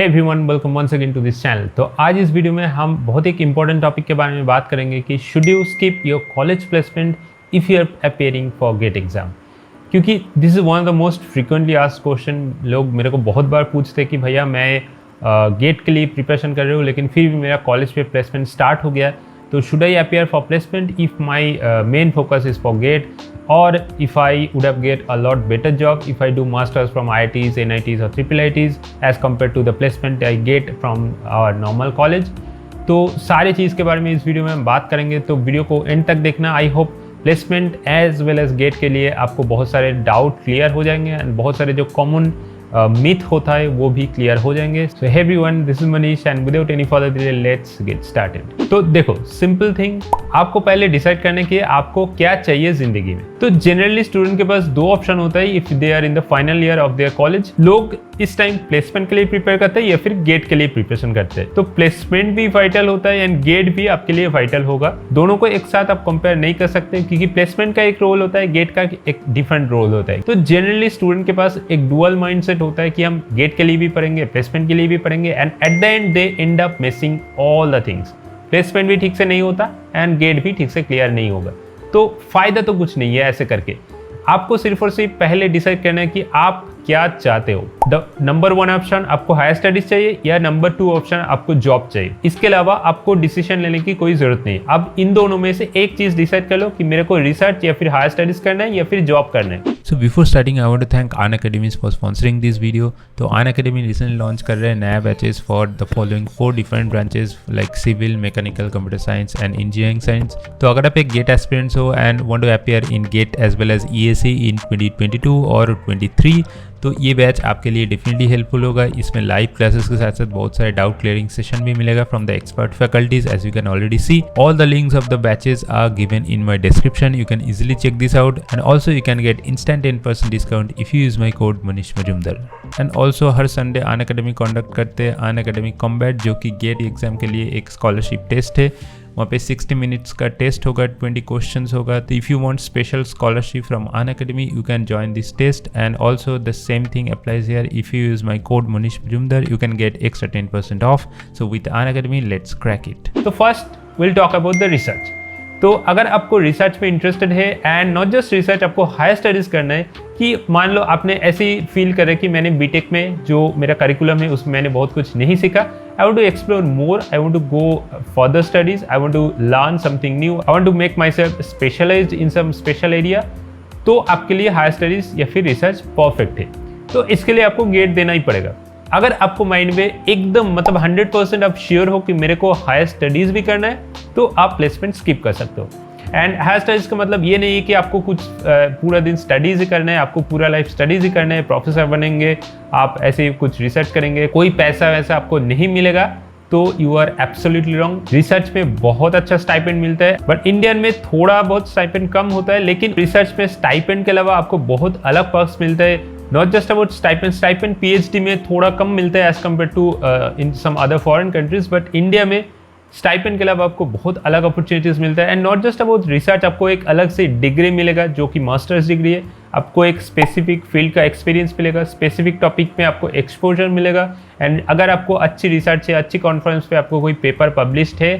Hey everyone, welcome once again to this channel. तो आज इस वीडियो में हम बहुत एक इंपॉर्टेंट टॉपिक के बारे में बात करेंगे कि should you skip your college placement if you are appearing for GATE exam. क्योंकि this is one of the most frequently asked question. लोग मेरे को बहुत बार पूछते कि भैया मैं गेट के लिए प्रिपरेशन कर रही हूँ लेकिन फिर भी मेरा कॉलेज पे प्लेसमेंट स्टार्ट हो गया, तो should I appear for placement if my main focus is for GATE, or if I would have get a lot better job if I do masters from IITs, NITs or IIITs as compared to the placement I get from our normal college। तो सारी चीज़ के बारे में इस video में हम बात करेंगे, तो वीडियो को एंड तक देखना। I hope placement as well as GATE के लिए आपको बहुत सारे डाउट क्लियर हो जाएंगे एंड बहुत सारे जो कॉमन मिथ होता है वो भी क्लियर हो जाएंगे। So hey everyone, this is Manish and without any further delay let's get started. तो देखो, सिंपल थिंग, आपको पहले डिसाइड करने की आपको क्या चाहिए जिंदगी में। तो जनरली स्टूडेंट के पास दो ऑप्शन होता है if they are in the final year of their college. लोग इस टाइम प्लेसमेंट के लिए प्रिपेयर करते हैं या फिर गेट के लिए प्रिपरेशन करते हैं। तो प्लेसमेंट भी वाइटल होता है एंड गेट भी आपके लिए वाइटल होगा। दोनों को एक साथ आप कंपेयर नहीं कर सकते क्योंकि प्लेसमेंट का एक रोल होता है, गेट का एक डिफरेंट रोल होता है। तो जनरली स्टूडेंट के पास एक डुअल माइंडसेट होता है कि हम गेट के लिए भी पढ़ेंगे, प्लेसमेंट के लिए भी पढ़ेंगे, and at the and they and up missing all the things. Placement भी ठीक से नहीं होता एंड गेट भी ठीक से क्लियर नहीं होगा। तो फायदा तो कुछ नहीं है ऐसे करके। आपको सिर्फ और सिर्फ पहले डिसाइड करना है कि आप क्या चाहते हो। द नंबर 1 ऑप्शन आपको हायर स्टडीज चाहिए या नंबर 2 ऑप्शन आपको जॉब चाहिए। इसके अलावा आपको डिसीजन लेने की कोई जरूरत नहीं। अब इन दोनों में से एक चीज डिसाइड कर लो कि मेरे को रिसर्च या फिर हायर स्टडीज करना है या फिर जॉब करना है। So before starting, I want to thank Unacademy for sponsoring this video. तो Unacademy recently launch कर रहे हैं नया batches for the following 4 different branches like civil, mechanical, computer science and engineering science। तो अगर आप एक GATE aspirant हो and want to appear in GATE as well as EAC in 2022 और 23, तो ये बैच आपके लिए डेफिनेटली हेल्पफुल होगा। इसमें लाइव क्लासेस के साथ साथ बहुत सारे डाउट क्लियरिंग सेशन भी मिलेगा from the expert faculties as you can already see. All the links of the batches are given in my description. You can easily check this out and also you can get instant 10% discount if you use my code Manish Majumdar. And also हर Sunday Unacademy conduct करते हैं Unacademy combat, जो कि gate exam के लिए एक scholarship test है। वहाँ पे 60 मिनट्स का टेस्ट होगा, 20 क्वेश्चंस होगा। तो if you want special scholarship from Unacademy you can join this test and also the same thing applies here. If you use my code Manish Majumdar you can get extra 10% off. So with Unacademy let's crack it. तो first will talk about the research. तो अगर आपको research में interested है and not just research, आपको higher studies करना है कि मान लो आपने ऐसे ही फील करे कि मैंने बीटेक में जो मेरा करिकुलम है उसमें मैंने बहुत कुछ नहीं सीखा, I want to explore more, I want to go further studies, I want to learn something new, I want to make myself specialised in some special area, तो आपके लिए हायर स्टडीज या फिर रिसर्च परफेक्ट है। तो इसके लिए आपको गेट देना ही पड़ेगा। अगर आपको माइंड में एकदम मतलब 100% आप श्योर हो कि मेरे को हायर स्टडीज भी करना है, तो आप प्लेसमेंट स्किप कर सकते हो। एंड हायर स्टडीज का मतलब ये नहीं है कि आपको कुछ पूरा दिन स्टडीज ही करना है, आपको पूरा लाइफ स्टडीज ही करना है, प्रोफेसर बनेंगे, आप ऐसे कुछ रिसर्च करेंगे, कोई पैसा वैसा आपको नहीं मिलेगा, तो you are absolutely wrong. Research में बहुत अच्छा स्टाइपेंड मिलता है, बट इंडियन में थोड़ा बहुत स्टाइपेंड कम होता है, लेकिन रिसर्च में स्टाइपेंड के अलावा आपको बहुत अलग पर्क्स मिलता है। Not just about stipend PhD में थोड़ा कम मिलता है as compare to in some other foreign countries, but India में स्टाइपेंड के अलावा आपको बहुत अलग अपॉर्चुनिटीज़ मिलता है। And not just about research, आपको एक अलग से डिग्री मिलेगा जो कि मास्टर्स डिग्री है। आपको एक स्पेसिफिक फील्ड का एक्सपीरियंस मिलेगा, स्पेसिफिक टॉपिक में आपको एक्सपोजर मिलेगा। एंड अगर आपको अच्छी रिसर्च है, अच्छी कॉन्फ्रेंस पे आपको कोई पेपर पब्लिश्ड है,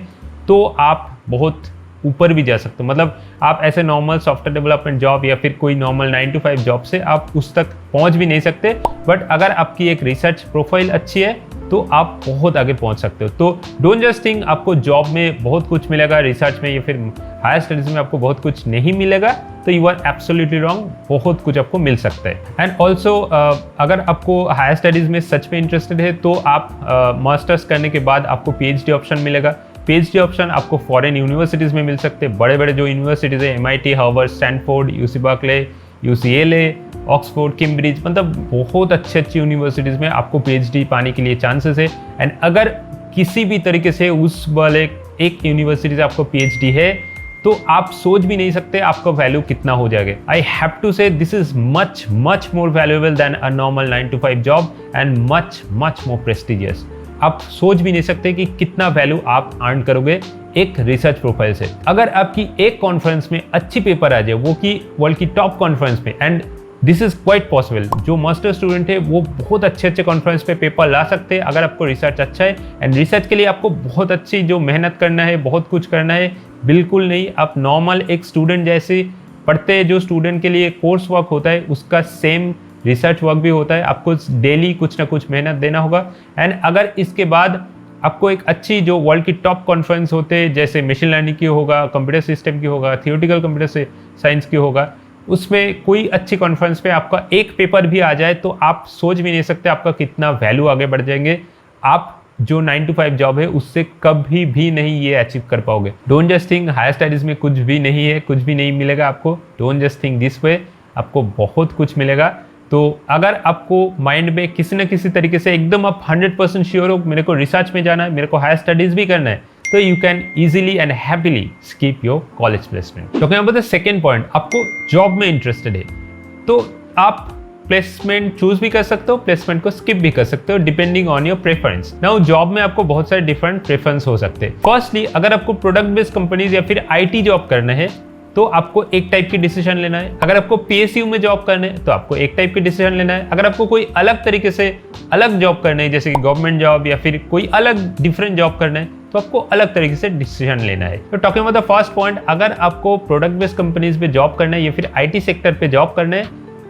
तो आप बहुत ऊपर भी जा सकते हो। मतलब आप ऐसे नॉर्मल सॉफ्टवेयर डेवलपमेंट जॉब या फिर कोई नॉर्मल 9 to 5 जॉब से आप उस तक पहुंच भी नहीं सकते, बट अगर आपकी एक रिसर्च प्रोफाइल अच्छी है तो आप बहुत आगे पहुंच सकते हो। तो डोंट जस्ट थिंक आपको जॉब में बहुत कुछ मिलेगा, रिसर्च में या फिर हायर स्टडीज में आपको बहुत कुछ नहीं मिलेगा, तो यू आर एब्सोल्युटली रॉन्ग। बहुत कुछ आपको मिल सकता है। एंड ऑल्सो अगर आपको हायर स्टडीज में सच में इंटरेस्टेड है तो आप मास्टर्स करने के बाद आपको PhD ऑप्शन मिलेगा। PhD ऑप्शन आपको फॉरेन यूनिवर्सिटीज़ में मिल सकते हैं। बड़े बड़े जो यूनिवर्सिटीज़ है, MIT, Harvard, Stanford, UC Berkeley, UCLA, Oxford, Cambridge, मतलब बहुत अच्छी यूनिवर्सिटीज़ में आपको PhD पाने के लिए चांसेस है। एंड अगर किसी भी तरीके से उस वाले एक यूनिवर्सिटी से आपको PhD है, तो आप सोच भी नहीं सकते आपका वैल्यू कितना हो जाएगा। आई हैव टू से this is much more valuable then a normal 9 to 5 job and much more prestigious. आप सोच भी नहीं सकते कि कितना वैल्यू आप अर्न करोगे एक रिसर्च प्रोफाइल से। अगर आपकी एक कॉन्फ्रेंस में अच्छी पेपर आ जाए, वो कि वर्ल्ड की टॉप कॉन्फ्रेंस में, and this is quite possible. जो मास्टर स्टूडेंट है वो बहुत अच्छे कॉन्फ्रेंस पे पेपर ला सकते हैं अगर आपको रिसर्च अच्छा है। एंड रिसर्च के लिए आपको बहुत अच्छी जो मेहनत करना है, बहुत कुछ करना है, बिल्कुल नहीं। आप नॉर्मल एक स्टूडेंट जैसे पढ़ते हैं, जो स्टूडेंट के लिए कोर्स वर्क होता है उसका सेम रिसर्च वर्क भी होता है। आपको डेली कुछ ना कुछ मेहनत देना होगा। एंड अगर इसके बाद आपको एक अच्छी जो वर्ल्ड की टॉप कॉन्फ्रेंस होते हैं, जैसे मशीन लर्निंग की होगा, कंप्यूटर सिस्टम की होगा, थियोरेटिकल कंप्यूटर साइंस की होगा, उसमें कोई अच्छी कॉन्फ्रेंस पे आपका एक पेपर भी आ जाए तो आप सोच भी नहीं सकते आपका कितना वैल्यू आगे बढ़ जाएंगे। आप जो 9 to 5 जॉब है उससे कभी भी नहीं ये अचीव कर पाओगे। Don't just think higher studies में कुछ भी नहीं है, कुछ भी नहीं मिलेगा आपको। Don't just think this way, आपको बहुत कुछ मिलेगा। तो अगर आपको माइंड में किसी न किसी तरीके से एकदम आप 100% श्योर हो मेरे को रिसर्च में जाना है, मेरे को हायर स्टडीज भी करना है, तो you can easily and happily skip your college placement. तो यहाँ पर सेकेंड पॉइंट, आपको जॉब में इंटरेस्टेड है तो आप प्लेसमेंट चूज भी कर सकते हो, प्लेसमेंट को स्किप भी कर सकते हो depending on your preference. Now job में आपको बहुत सारे डिफरेंट प्रेफरेंस हो सकते हैं। फर्स्टली अगर आपको प्रोडक्ट बेस्ड कंपनीज या फिर आईटी जॉब करना है तो आपको एक टाइप की डिसीजन लेना है। अगर आपको पीएसयू में जॉब करना है तो आपको एक टाइप की डिसीजन लेना है। अगर आपको कोई अलग तरीके से अलग जॉब करना है, जैसे कि गवर्नमेंट जॉब या फिर कोई अलग डिफरेंट जॉब करना है, तो आपको अलग तरीके से डिसीजन लेना है। तो talking about the first point, अगर आपको प्रोडक्ट बेस्ड कंपनीज पे जॉब करना है या फिर आईटी सेक्टर पे जॉब करना है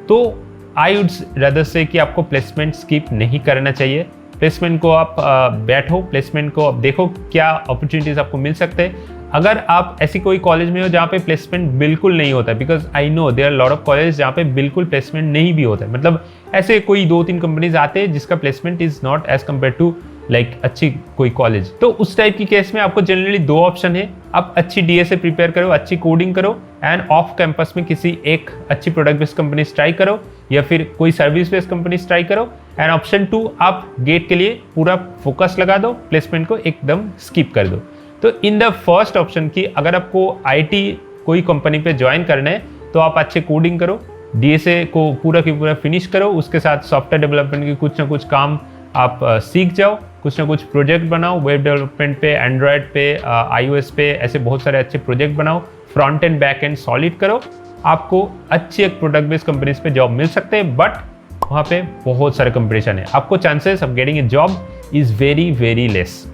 तो आई वुड रदर से कि आपको प्लेसमेंट स्किप नहीं करना चाहिए। प्लेसमेंट को आप बैठो, प्लेसमेंट को आप देखो क्या अपॉर्चुनिटीज आपको मिल सकते हैं। अगर आप ऐसी कोई कॉलेज में हो जहाँ पे प्लेसमेंट बिल्कुल नहीं होता, because I know there are lot of college जहाँ पे बिल्कुल प्लेसमेंट नहीं भी होता है, मतलब ऐसे कोई 2-3 कंपनीज आते हैं जिसका placement is not as compare to like अच्छी कोई कॉलेज, तो उस टाइप की केस में आपको जनरली 2 ऑप्शन है। आप अच्छी डीएसए प्रिपेयर करो, अच्छी कोडिंग करो एंड ऑफ कैंपस में किसी एक अच्छी प्रोडक्ट बेस्ड कंपनी ट्राई करो या फिर कोई सर्विस बेस्ड कंपनी ट्राई करो। एंड ऑप्शन 2, आप गेट के लिए पूरा फोकस लगा दो, प्लेसमेंट को एकदम स्किप कर दो। तो इन द फर्स्ट ऑप्शन की अगर आपको आईटी कोई कंपनी पे ज्वाइन करना है तो आप अच्छे कोडिंग करो, डीएसए को पूरा की पूरा फिनिश करो, उसके साथ सॉफ्टवेयर डेवलपमेंट की कुछ ना कुछ काम आप सीख जाओ, कुछ ना कुछ प्रोजेक्ट बनाओ, वेब डेवलपमेंट पे, एंड्रॉयड पे, आईओएस पे, ऐसे बहुत सारे अच्छे प्रोजेक्ट बनाओ, front end back and solid करो। आपको अच्छी एक प्रोडक्ट बेस्ड कंपनीज पे जॉब मिल सकते हैं, बट वहाँ पे बहुत सारे कंपटीशन है। आपको chances of getting a job is very very less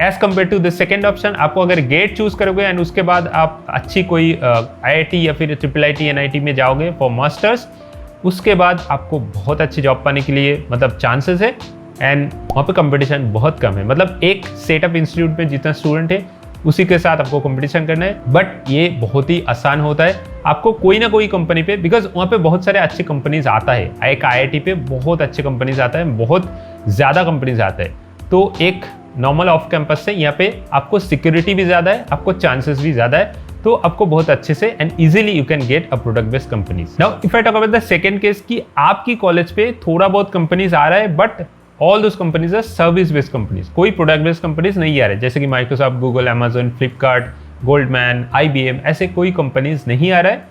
as compare to the second option. आपको अगर गेट चूज करोगे एंड उसके बाद आप अच्छी कोई आईआईटी या फिर IIIT एनआईटी में जाओगे फॉर मास्टर्स, उसके बाद आपको बहुत अच्छी जॉब पाने के लिए मतलब चांसेस है एंड वहाँ पे कंपटीशन बहुत कम है। मतलब एक सेटअप इंस्टीट्यूट में जितना स्टूडेंट है उसी के साथ आपको कंपटीशन करना है, बट ये बहुत ही आसान होता है। आपको कोई ना कोई कंपनी पे, बिकॉज वहाँ पे बहुत सारे अच्छे कंपनीज आता है, एक आईआईटी पे बहुत अच्छे कंपनीज आता है, बहुत ज़्यादा कंपनीज आता है। तो एक नॉर्मल ऑफ कैंपस से यहाँ पे आपको सिक्योरिटी भी ज़्यादा है, आपको चांसेस भी ज़्यादा है, तो आपको बहुत अच्छे से and easily you can get a product based companies. Now if I talk about the second case कि आपकी कॉलेज पे थोड़ा बहुत कंपनीज आ रहा है but all those companies are service based companies, कोई प्रोडक्ट बेस्ड कंपनीज नहीं आ रहे, जैसे कि Microsoft, Google, Amazon, Flipkart, Goldman, IBM, ऐसे कोई कंपनीज नहीं आ रहा है,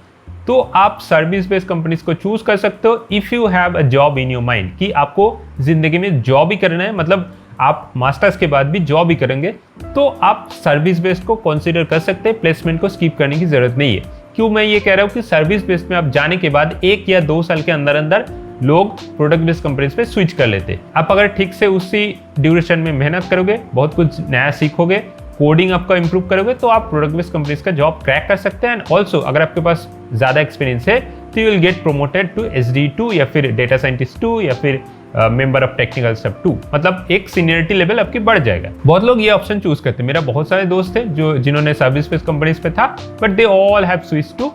तो आप सर्विस बेस्ड कंपनीज को चूज कर सकते हो if you have a job in your mind कि आपको जिंदगी में जॉब ही करना है, मतलब आप मास्टर्स के बाद भी जॉब ही करेंगे, तो आप सर्विस बेस्ड को कंसीडर कर सकते हैं, प्लेसमेंट को स्किप करने की जरूरत नहीं है। क्यों मैं ये कह रहा हूँ कि सर्विस बेस्ड में आप जाने के बाद 1 या 2 साल के अंदर अंदर लोग प्रोडक्ट बेस्ड कंपनीज पे स्विच कर लेते हैं। आप अगर ठीक से उसी ड्यूरेशन में मेहनत करोगे, बहुत कुछ नया सीखोगे, कोडिंग आपका इंप्रूव करोगे, तो आप प्रोडक्ट बेस्ड कंपनीज का जॉब क्रैक कर सकते हैं। एंड ऑल्सो अगर आपके पास ज़्यादा एक्सपीरियंस है तो you will get promoted to SD2 या फिर डेटा साइंटिस्ट 2 या फिर मेंबर ऑफ टेक्निकल स्टाफ 2, मतलब एक सीनियरिटी लेवल आपकी बढ़ जाएगा। बहुत लोग ये ऑप्शन चूज करते हैं। मेरा बहुत सारे दोस्त थे जिन्होंने सर्विस बेस्ड कंपनीज पे था, but they all have switch to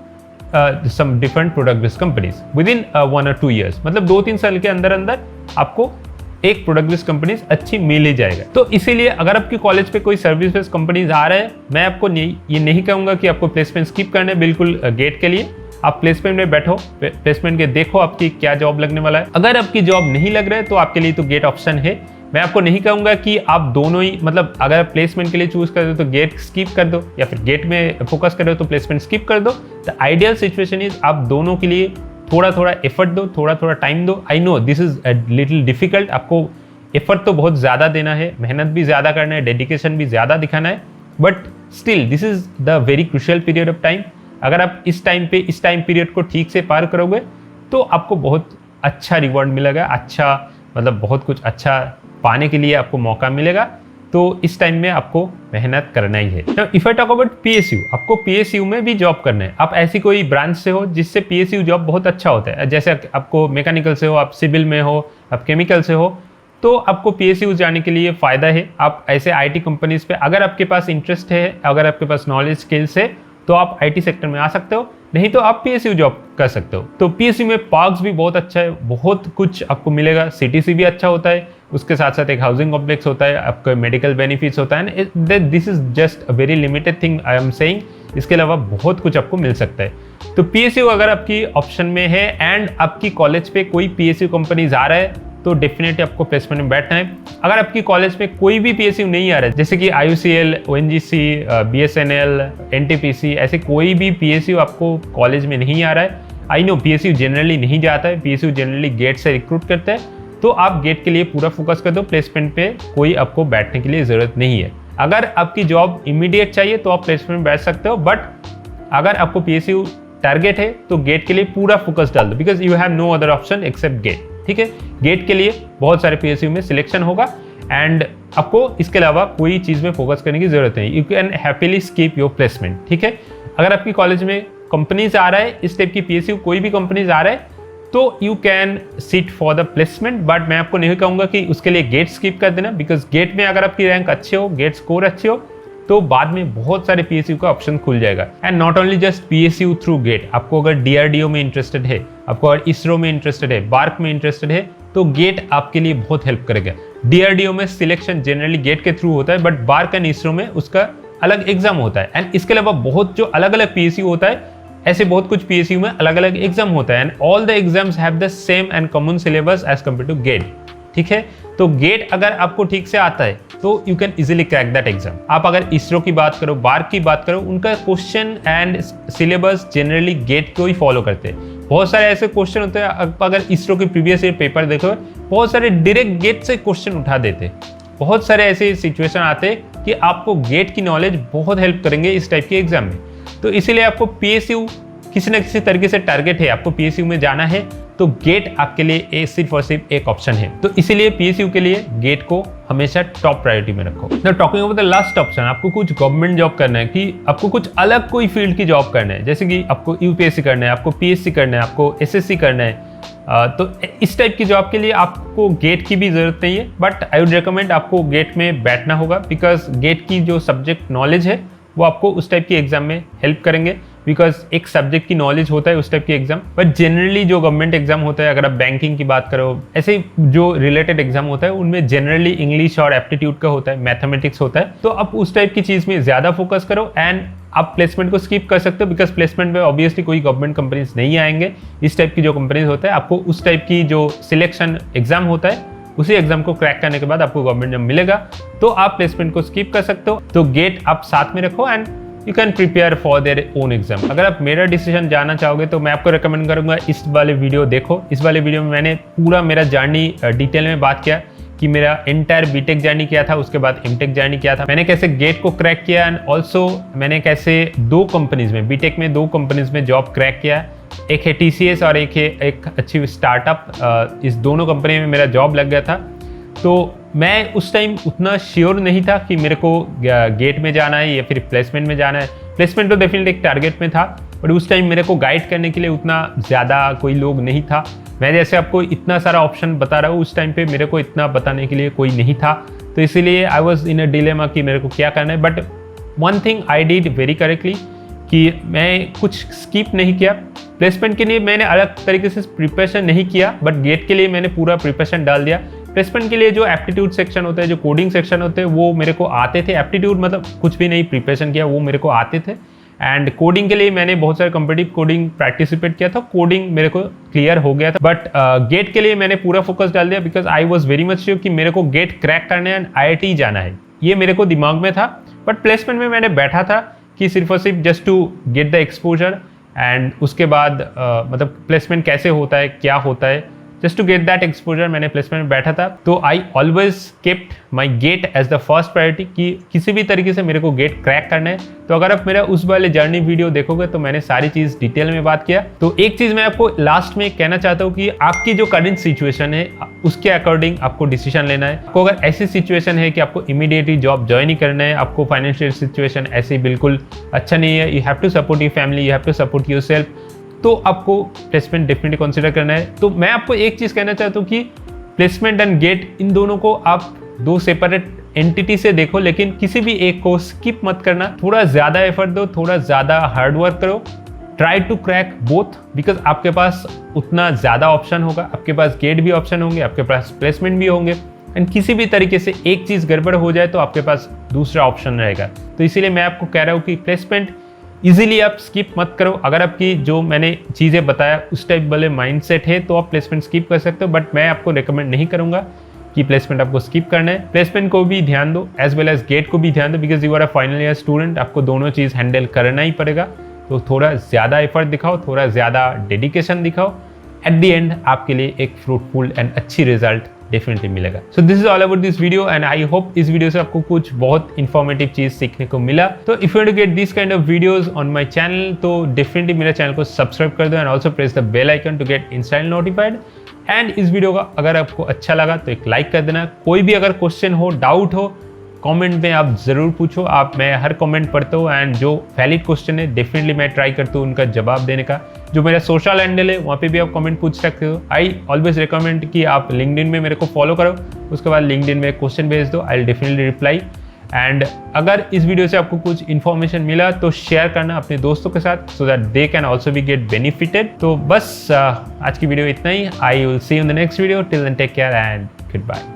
some different product based companies within 1 or 2 years, मतलब 2-3 साल के अंदर अंदर आपको एक प्रोडक्ट बेस्ड कंपनीज अच्छी मिल ही जाएगा। तो इसीलिए अगर आपकी कॉलेज पे कोई सर्विस बेस्ड कंपनीज आ रहे हैं, मैं आपको ये नहीं कहूंगा कि आपको प्लेसमेंट स्किप करना है बिल्कुल गेट के लिए। आप प्लेसमेंट में बैठो, प्लेसमेंट के देखो आपकी क्या जॉब लगने वाला है। अगर आपकी जॉब नहीं लग रहा है तो आपके लिए तो गेट ऑप्शन है। मैं आपको नहीं कहूंगा कि आप दोनों ही, मतलब अगर प्लेसमेंट के लिए चूज कर दो तो गेट स्किप कर दो, या फिर गेट में फोकस कर दो तो प्लेसमेंट स्किप कर दो। द आइडियल सिचुएशन इज आप दोनों के लिए थोड़ा थोड़ा एफर्ट दो, थोड़ा थोड़ा टाइम दो। I know this is a little difficult, आपको एफर्ट तो बहुत ज़्यादा देना है, मेहनत भी ज़्यादा करना है, डेडिकेशन भी ज़्यादा दिखाना है, but still this is the very crucial period of time. अगर आप इस टाइम पीरियड को ठीक से पार करोगे तो तो आपको बहुत अच्छा रिवॉर्ड मिलेगा, अच्छा मतलब बहुत कुछ अच्छा पाने के लिए आपको मौका मिलेगा। तो इस टाइम में आपको मेहनत करना ही है। If I talk about PSU, आपको पीएसयू में भी जॉब करना है। आप ऐसी कोई ब्रांच से हो जिससे पीएसयू जॉब बहुत अच्छा होता है, जैसे आपको मैकेनिकल से हो, आप सिविल में हो, आप केमिकल से हो, तो आपको पीएसयू जाने के लिए फ़ायदा है। आप ऐसे आईटी कंपनीज पे अगर आपके पास इंटरेस्ट है, अगर आपके पास नॉलेज स्किल्स है, तो आप आईटी सेक्टर में आ सकते हो, नहीं तो आप पीएसयू जॉब कर सकते हो। तो पीएसयू में पार्क्स भी बहुत अच्छा है, बहुत कुछ आपको मिलेगा। सीटीसी भी अच्छा होता है, उसके साथ साथ एक हाउसिंग कॉम्प्लेक्स होता है, आपका मेडिकल बेनिफिट्स होता है। This is just a very limited thing I am saying, इसके अलावा बहुत कुछ आपको मिल सकता है। तो पीएसयू अगर आपकी ऑप्शन में है एंड आपकी कॉलेज पे कोई पीएसयू कंपनीज आ रहा है, तो डेफिनेटली आपको प्लेसमेंट में बैठना है। अगर आपकी कॉलेज में कोई भी पीएसयू नहीं आ रहा है, जैसे कि IUCL, ONGC, BSNL, NTPC, ऐसे कोई भी पीएसयू आपको कॉलेज में नहीं आ रहा है, आई नो पीएसयू जनरली नहीं जाता है, पीएसयू जनरली गेट से रिक्रूट करता है, तो आप गेट के लिए पूरा फोकस कर दो। प्लेसमेंट पे कोई आपको बैठने के लिए ज़रूरत नहीं है। अगर आपकी जॉब इमीडिएट चाहिए तो आप प्लेसमेंट में बैठ सकते हो, बट अगर आपको पीएसयू टारगेट है तो गेट के लिए पूरा फोकस डाल दो, because you have no other option except GATE. ठीक है, गेट के लिए बहुत सारे पीएसयू में सिलेक्शन होगा एंड आपको इसके अलावा कोई चीज़ में फोकस करने की जरूरत नहीं। You can happily skip your placement. ठीक है, अगर आपकी कॉलेज में कंपनीज आ रहा है, इस टाइप की पीएसयू कोई भी कंपनीज आ रहा है, तो you can sit for the placement, but मैं आपको नहीं कहूँगा कि उसके लिए गेट स्किप कर देना, बिकॉज गेट में अगर आपकी रैंक अच्छे हो, गेट स्कोर अच्छे हो, तो बाद में बहुत सारे पीएसयू का ऑप्शन खुल जाएगा। And not only just PSU through GATE, आपको अगर DRDO में इंटरेस्टेड है, आपको अगर इसरो में इंटरेस्टेड है, बार्क में इंटरेस्टेड है, तो गेट आपके लिए बहुत हेल्प करेगा। DRDO में सिलेक्शन जनरली गेट के थ्रू होता है, बट बार्क एंड इसरो में उसका अलग एग्जाम होता है। एंड इसके अलावा बहुत जो अलग अलग पीएसयू होता है, ऐसे बहुत कुछ पीएसयू में अलग अलग एग्जाम होता है, and all the exams have the same and common syllabus as compare to GATE. ठीक है, तो गेट अगर आपको ठीक से आता है तो you can easily crack that exam. आप अगर इसरो की बात करो, बार्क की बात करो, उनका question and syllabus generally GATE को ही फॉलो करते हैं। बहुत सारे ऐसे क्वेश्चन होते हैं, आप अगर इसरो के प्रीवियस ईयर पेपर देखो, बहुत सारे डायरेक्ट गेट से क्वेश्चन उठा देते हैं। बहुत सारे ऐसे सिचुएशन आते हैं कि आपको गेट की नॉलेज बहुत हेल्प करेंगे इस टाइप के एग्जाम में। तो इसीलिए आपको पीएसयू किसी न किसी तरीके से टारगेट है, आपको पीएसयू में जाना है, तो गेट आपके लिए सिर्फ और सिर्फ एक ऑप्शन है। तो इसीलिए पीएसयू के लिए गेट को हमेशा टॉप प्रायोरिटी में रखो। Now talking about the last option, आपको कुछ गवर्नमेंट जॉब करना है, कि आपको कुछ अलग कोई फील्ड की जॉब करना है, जैसे कि आपको यूपीएससी करना है, आपको पीएससी करना है, आपको एसएससी करना है, तो इस टाइप की जॉब के लिए आपको गेट की भी जरूरत नहीं है, बट आई वुड रिकमेंड आपको गेट में बैठना होगा, बिकॉज गेट की जो सब्जेक्ट नॉलेज है वो आपको उस टाइप की एग्जाम में हेल्प करेंगे, बिकॉज एक सब्जेक्ट की नॉलेज होता है उस टाइप की एग्जाम। बट जनरली जो गवर्नमेंट एग्जाम होता है, अगर आप बैंकिंग की बात करो, ऐसे जो रिलेटेड एग्जाम होता है, उनमें जनरली इंग्लिश और एप्टीट्यूड का होता है, मैथमेटिक्स होता है, तो आप उस टाइप की चीज़ में ज़्यादा फोकस करो एंड आप प्लेसमेंट को स्किप कर सकते हो, बिकॉज प्लेसमेंट में ऑब्वियसली कोई गवर्नमेंट कंपनीज नहीं आएंगे। इस टाइप की जो कंपनीज होता है, आपको उस टाइप की जो सिलेक्शन एग्जाम होता है, उसी एग्जाम को क्रैक करने के बाद आपको गवर्नमेंट जॉब मिलेगा, तो आप प्लेसमेंट को स्किप कर सकते हो। तो गेट आप साथ में रखो and you can prepare for their own exam. अगर आप मेरा डिसीजन जानना चाहोगे तो मैं आपको रिकमेंड करूंगा इस वाले वीडियो देखो। इस वाले वीडियो में मैंने पूरा मेरा जर्नी डिटेल में बात किया कि मेरा एंटायर बीटेक जर्नी किया था, उसके बाद एमटेक जर्नी किया था, मैंने कैसे गेट को क्रैक किया, एंड ऑल्सो मैंने कैसे 2 कंपनीज में, बीटेक में 2 कंपनीज में जॉब क्रैक किया। एक है TCS और एक है एक अच्छी स्टार्टअप। इस दोनों कंपनी में मेरा जॉब लग गया था। तो मैं उस टाइम उतना श्योर नहीं था कि मेरे को गेट में जाना है या फिर प्लेसमेंट में जाना है। प्लेसमेंट तो डेफिनेटली एक टारगेट में था, बट उस टाइम मेरे को गाइड करने के लिए उतना ज़्यादा कोई लोग नहीं था। मैं जैसे आपको इतना सारा ऑप्शन बता रहा हूँ, उस टाइम पे मेरे को इतना बताने के लिए कोई नहीं था, तो इसीलिए I was in a dilemma कि मेरे को क्या करना है। But one thing I did very correctly कि मैं कुछ स्किप नहीं किया। प्लेसमेंट के लिए मैंने अलग तरीके से प्रिपरेशन नहीं किया, बट गेट के लिए मैंने पूरा प्रिपरेशन डाल दिया। प्लेसमेंट के लिए जो एप्टीट्यूड सेक्शन होता है, जो कोडिंग सेक्शन होते हैं, वो मेरे को आते थे। एप्टीट्यूड मतलब कुछ भी नहीं प्रिपरेशन किया, वो मेरे को आते थे। एंड कोडिंग के लिए मैंने बहुत सारे कॉम्पिटिटिव कोडिंग पार्टिसिपेट किया था, कोडिंग मेरे को क्लियर हो गया था। बट गेट के लिए मैंने पूरा फोकस डाल दिया, because I was very much sure कि मेरे को गेट क्रैक करना है एंड IIT जाना है, ये मेरे को दिमाग में था। बट प्लेसमेंट में मैंने बैठा था कि सिर्फ और सिर्फ just to get the exposure, and उसके बाद मतलब प्लेसमेंट कैसे होता है, क्या होता है, just to get that exposure मैंने प्लेसमेंट में बैठा था। तो I always kept my GATE as the first priority कि किसी भी तरीके से मेरे को गेट क्रैक करना है। तो अगर आप मेरा उस वाले जर्नी वीडियो देखोगे तो मैंने सारी चीज़ डिटेल में बात किया। तो एक चीज़ मैं आपको लास्ट में कहना चाहता हूँ कि आपकी जो करंट सिचुएशन है उसके अकॉर्डिंग आपको डिसीजन लेना है। आपको अगर ऐसी सिचुएशन है कि आपको इमीडिएटली जॉब ज्वाइन ही करना है, आपको फाइनेंशियल सिचुएशन ऐसी बिल्कुल अच्छा नहीं है, you have to support your family, you have to support yourself, तो आपको प्लेसमेंट डेफिनेटली कंसिडर करना है। तो मैं आपको एक चीज़ कहना चाहता हूँ कि प्लेसमेंट एंड गेट इन दोनों को आप दो सेपरेट एंटिटी से देखो, लेकिन किसी भी एक को स्किप मत करना। थोड़ा ज़्यादा एफर्ट दो, थोड़ा ज़्यादा हार्ड वर्क करो, try to crack both, because आपके पास उतना ज़्यादा ऑप्शन होगा, आपके पास गेट भी ऑप्शन होंगे, आपके पास प्लेसमेंट भी होंगे, एंड किसी भी तरीके से एक चीज़ गड़बड़ हो जाए तो आपके पास दूसरा ऑप्शन रहेगा। तो इसीलिए मैं आपको कह रहा हूँ कि प्लेसमेंट इजीली आप स्किप मत करो। अगर आपकी जो मैंने चीज़ें बताया उस टाइप वाले माइंडसेट है तो आप प्लेसमेंट स्किप कर सकते हो, बट मैं आपको रिकमेंड नहीं करूँगा कि प्लेसमेंट आपको स्किप करना है। प्लेसमेंट को भी ध्यान दो एज वेल एज गेट को भी ध्यान दो, because you are a final year student, आपको दोनों चीज़ हैंडल करना ही पड़ेगा। तो थोड़ा ज़्यादा एफर्ट दिखाओ, थोड़ा ज़्यादा डेडिकेशन दिखाओ, एट द एंड आपके लिए एक फ्रूटफुल एंड अच्छी रिजल्ट डेफिनेटली मिलेगा। So this is all about this video and I hope इस वीडियो से आपको कुछ बहुत इन्फॉर्मेटिव चीज सीखने को मिला। तो if you want to get this kind of videos on my channel तो डेफिनेटली मेरे चैनल को सब्सक्राइब कर दो and also press the bell icon to get instant notified. एंड इस वीडियो का अगर आपको अच्छा लगा तो एक लाइक कर देना। कोई भी अगर क्वेश्चन हो, डाउट हो, कमेंट में आप ज़रूर पूछो। मैं हर कमेंट पढ़ता हूँ एंड जो वैलिड क्वेश्चन है डेफिनेटली मैं ट्राई करता हूँ उनका जवाब देने का। जो मेरा सोशल हैंडल है वहाँ पे भी आप कमेंट पूछ सकते हो। आई ऑलवेज रिकमेंड कि आप लिंक्डइन में मेरे को फॉलो करो, उसके बाद लिंक्डइन में क्वेश्चन भेज दो, I will definitely reply. And अगर इस वीडियो से आपको कुछ इन्फॉर्मेशन मिला तो शेयर करना अपने दोस्तों के साथ so that they can also be get benefited. तो बस आज की वीडियो इतना ही। I will see you in the next video. Till then take care and good bye.